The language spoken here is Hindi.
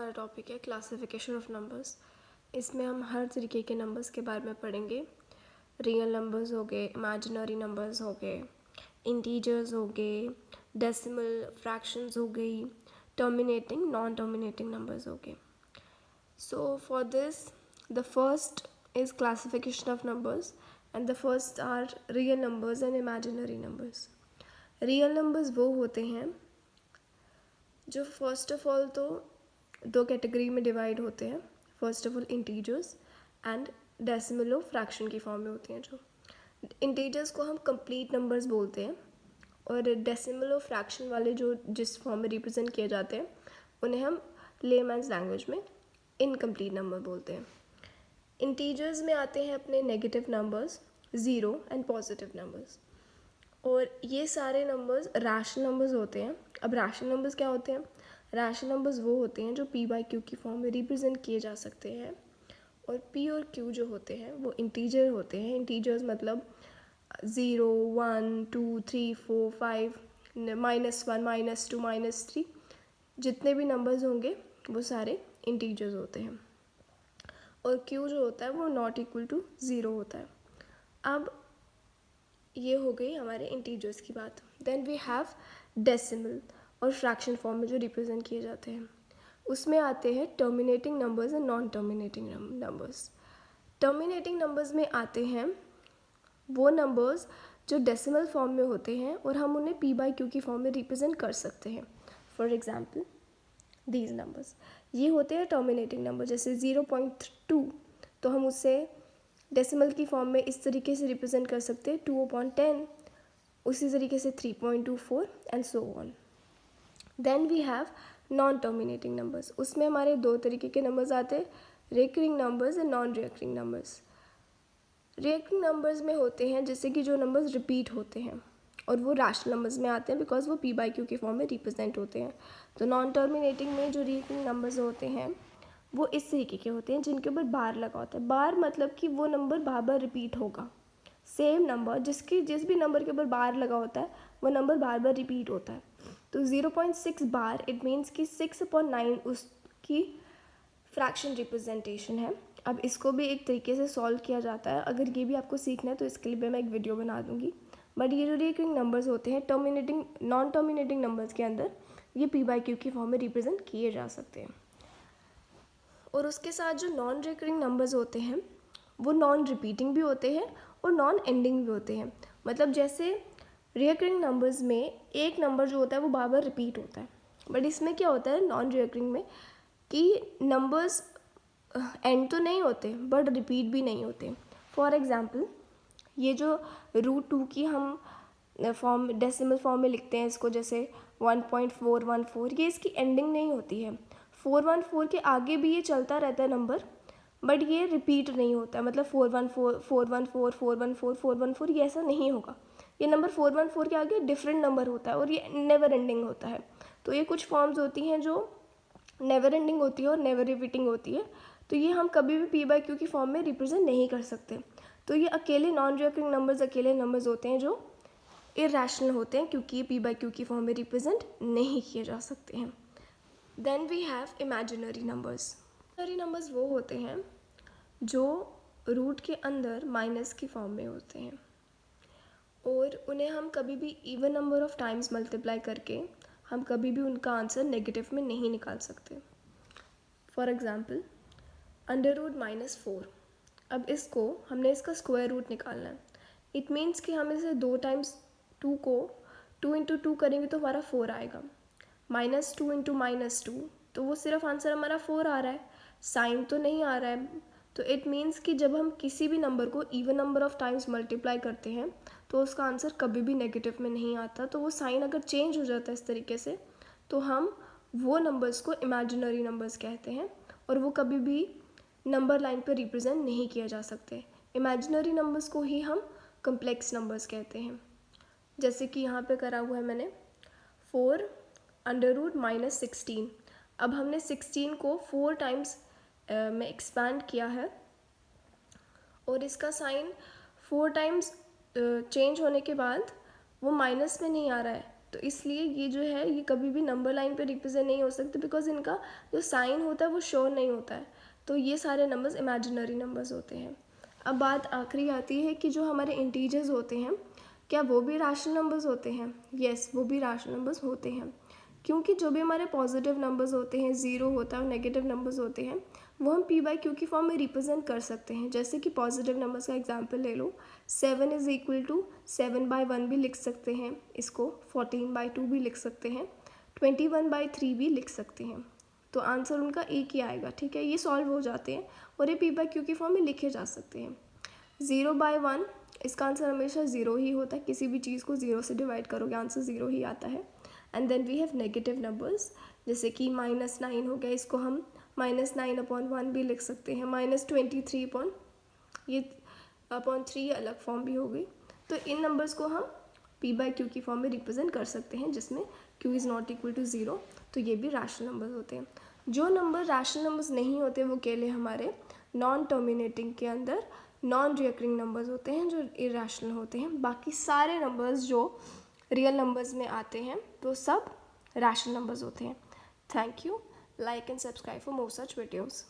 हमारा टॉपिक है क्लासिफिकेशन ऑफ नंबर्स। इसमें हम हर तरीके के नंबर्स के बारे में पढ़ेंगे। रियल नंबर्स हो गए, इमेजिनरी नंबर्स हो गए, इंटीजर्स हो गए, डेसिमल फ्रैक्शंस हो गई, टर्मिनेटिंग नॉन टर्मिनेटिंग नंबर्स हो गए। So for this the first is classification of numbers and the first are real numbers and imaginary numbers. Real numbers वो होते हैं जो फर्स्ट ऑफ ऑल तो दो कैटेगरी में डिवाइड होते हैं। First of all integers and decimal of fraction की फॉर्म में होती हैं। जो इंटीजर्स को हम कंप्लीट नंबर्स बोलते हैं और डेसिमल ऑफ फ्रैक्शन वाले जो जिस फॉर्म में रिप्रेजेंट किए जाते हैं उन्हें हम लेमैन्स लैंग्वेज में इनकम्प्लीट नंबर बोलते हैं। इंटीजर्स में आते हैं अपने negative numbers, zero and positive numbers, और ये सारे नंबर्स रैशनल नंबर्स होते हैं। अब रैशनल नंबर्स क्या होते हैं? रैशनल नंबर्स वो होते हैं जो p बाई क्यू की फॉर्म में रिप्रेजेंट किए जा सकते हैं, और p और q जो होते हैं वो इंटीजर होते हैं। इंटीजर्स मतलब 0, 1, 2, 3, 4, 5, -1, -2, -3, जितने भी नंबर्स होंगे वो सारे इंटीजर्स होते हैं, और q जो होता है वो नॉट इक्वल टू 0 होता है। अब ये हो गई हमारे इंटीजर्स की बात। देन वी हैव डेसिमल और फ्रैक्शन फॉर्म में जो रिप्रेजेंट किए जाते हैं, उसमें आते हैं terminating numbers and non terminating numbers. Terminating numbers में आते हैं वो नंबर्स जो डेसिमल फॉर्म में होते हैं और हम उन्हें p बाई क्यू की फॉर्म में रिप्रेजेंट कर सकते हैं। फॉर एग्जाम्पल दीज नंबर्स, ये होते हैं टर्मिनेटिंग नंबर। जैसे 0.2 तो हम उससे डेसिमल की फॉर्म में इस तरीके से रिप्रेजेंट कर सकते हैं 2/10, उसी तरीके से 3.24 and so on. Then we have non terminating numbers. उसमें हमारे दो तरीके के नंबर्स आते हैं, recurring numbers and non recurring numbers. Recurring numbers में होते हैं जैसे कि जो नंबर्स रिपीट होते हैं, और वो रैशनल नंबर्स में आते हैं बिकॉज वो p बाई क्यू की फॉर्म में रिप्रेजेंट होते हैं। तो नॉन टर्मिनेटिंग में जो रिकरिंग नंबर्स होते हैं वो इस तरीके के होते हैं जिनके ऊपर बार लगा होता है। बार मतलब कि वो नंबर बार बार रिपीट होगा, सेम नंबर जिस भी नंबर के ऊपर बार लगा होता है वो नंबर बार बार रिपीट होता है। तो 0.6 बार इट मीन्स कि 6/9 उसकी फ्रैक्शन रिप्रेजेंटेशन है। अब इसको भी एक तरीके से सॉल्व किया जाता है। अगर ये भी आपको सीखना है तो इसके लिए भी मैं एक वीडियो बना दूंगी। बट ये जो रिकरिंग नंबर्स होते हैं टर्मिनेटिंग नॉन टर्मिनेटिंग नंबर्स के अंदर, ये p बाई क्यू की फॉर्म में रिप्रेजेंट किए जा सकते हैं। और उसके साथ जो नॉन रिकरिंग नंबर्स होते हैं वो नॉन रिपीटिंग भी होते हैं और नॉन एंडिंग भी होते हैं। मतलब जैसे रिकरिंग नंबर्स में एक नंबर जो होता है वो बार बार रिपीट होता है, बट इसमें क्या होता है नॉन रिकरिंग में कि नंबर्स एंड तो नहीं होते बट रिपीट भी नहीं होते। फॉर एग्ज़ाम्पल ये जो √2 की हम फॉर्म डेसिमल फॉर्म में लिखते हैं इसको, जैसे 1.414, ये इसकी एंडिंग नहीं होती है। 414 के आगे भी ये चलता रहता है नंबर, बट ये रिपीट नहीं होता। मतलब 414 414 414 414 ये ऐसा नहीं होगा। ये नंबर 414 के आगे डिफरेंट नंबर होता है और ये नेवर एंडिंग होता है। तो ये कुछ फॉर्म्स होती हैं जो नेवर एंडिंग होती है और नेवर रिपीटिंग होती है। तो ये हम कभी भी p बाई क्यू की फॉर्म में रिप्रेजेंट नहीं कर सकते। तो ये अकेले नॉन रिकरिंग नंबर्स अकेले नंबर्स होते हैं जो इरैशनल होते हैं क्योंकि p बाई क्यू की फॉर्म में रिप्रेजेंट नहीं किए जा सकते हैं। Then we have imaginary numbers. Imaginary numbers वो होते हैं जो रूट के अंदर माइनस की फॉर्म में होते हैं और उन्हें हम कभी भी even number of times multiply करके हम कभी भी उनका आंसर नेगेटिव में नहीं निकाल सकते। For example √-4। अब इसको हमने इसका स्क्वायर रूट निकालना है। इट मीन्स कि हम इसे 2 टाइम्स 2 को 2 इंटू 2 करेंगे तो हमारा 4 आएगा। -2 इंटू -2 तो वो सिर्फ आंसर हमारा 4 आ रहा है, साइन तो नहीं आ रहा है। तो इट मीन्स कि जब हम किसी भी नंबर को even number of times multiply करते हैं तो उसका आंसर कभी भी नेगेटिव में नहीं आता। तो वो साइन अगर चेंज हो जाता है इस तरीके से तो हम वो नंबर्स को इमेजिनरी नंबर्स कहते हैं और वो कभी भी नंबर लाइन पर रिप्रेजेंट नहीं किया जा सकते। इमेजिनरी नंबर्स को ही हम कम्प्लेक्स नंबर्स कहते हैं। जैसे कि यहाँ पे करा हुआ है मैंने 4 √-16। अब हमने 16 को 4 टाइम्स में एक्सपैंड किया है और इसका साइन 4 टाइम्स चेंज होने के बाद वो माइनस में नहीं आ रहा है, तो इसलिए ये जो है ये कभी भी नंबर लाइन पे रिप्रेजेंट नहीं हो सकते, बिकॉज इनका जो साइन होता है वो श्योर नहीं होता है। तो ये सारे नंबर्स इमेजिनरी नंबर्स होते हैं। अब बात आखिरी आती है कि जो हमारे इंटीजर्स होते हैं क्या वो भी रैशनल नंबर्स होते हैं? यस, वो भी रैशनल नंबर्स होते हैं, क्योंकि जो भी हमारे पॉजिटिव नंबर्स होते हैं, ज़ीरो होता है और नेगेटिव नंबर्स होते हैं, वो हम पी बाई क्यू की फॉर्म में रिप्रेजेंट कर सकते हैं। जैसे कि पॉजिटिव नंबर्स का एग्जांपल ले लो, 7 इज़ इक्वल टू 7/1 भी लिख सकते हैं, इसको 14/2 भी लिख सकते हैं, 21/3 भी लिख सकते हैं। तो आंसर उनका एक ही आएगा, ठीक है। ये सॉल्व हो जाते हैं और ये पी बाई क्यू की फॉर्म में लिखे जा सकते हैं। 0/1, इसका आंसर हमेशा ज़ीरो ही होता है, किसी भी चीज़ को ज़ीरो से डिवाइड करोगे आंसर ज़ीरो ही आता है। And then we have negative numbers, जैसे कि -9 हो गया, इसको हम -9/1 भी लिख सकते हैं, -23 ये अपॉन 3 अलग फॉर्म भी हो गई। तो इन नंबर्स को हम पी बाई क्यू की फॉर्म में रिप्रेजेंट कर सकते हैं, जिसमें Q is not equal to zero. तो ये भी रैशनल नंबर्स होते हैं। जो नंबर रैशनल नंबर्स नहीं होते वो केवल हमारे नॉन टर्मिनेटिंग के अंदर नॉन रिकरिंग नंबर्स होते हैं, जो इरेशनल होते हैं। बाकी सारे नंबर्स जो रियल नंबर्स में आते हैं तो सब रैशनल नंबर्स होते हैं। Thank you. Like and subscribe for more such videos.